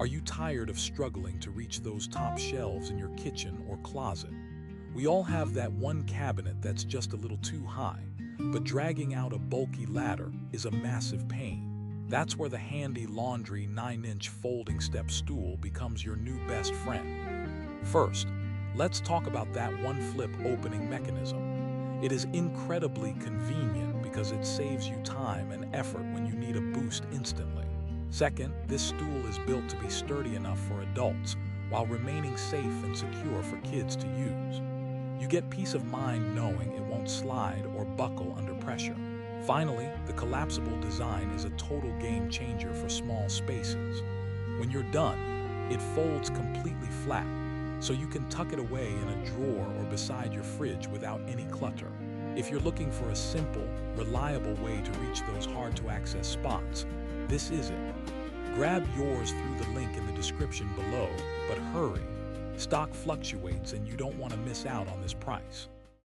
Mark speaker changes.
Speaker 1: Are you tired of struggling to reach those top shelves in your kitchen or closet? We all have that one cabinet that's just a little too high, but dragging out a bulky ladder is a massive pain. That's where the handy laundry 9-inch folding step stool becomes your new best friend. First, let's talk about that one flip opening mechanism. It is incredibly convenient because it saves you time and effort when you need a boost instantly. Second, this stool is built to be sturdy enough for adults while remaining safe and secure for kids to use. You get peace of mind knowing it won't slide or buckle under pressure. Finally, the collapsible design is a total game changer for small spaces. When you're done, it folds completely flat, so you can tuck it away in a drawer or beside your fridge without any clutter. If you're looking for a simple, reliable way to reach those hard-to-access spots, this is it. Grab yours through the link in the description below, but hurry. Stock fluctuates and you don't want to miss out on this price.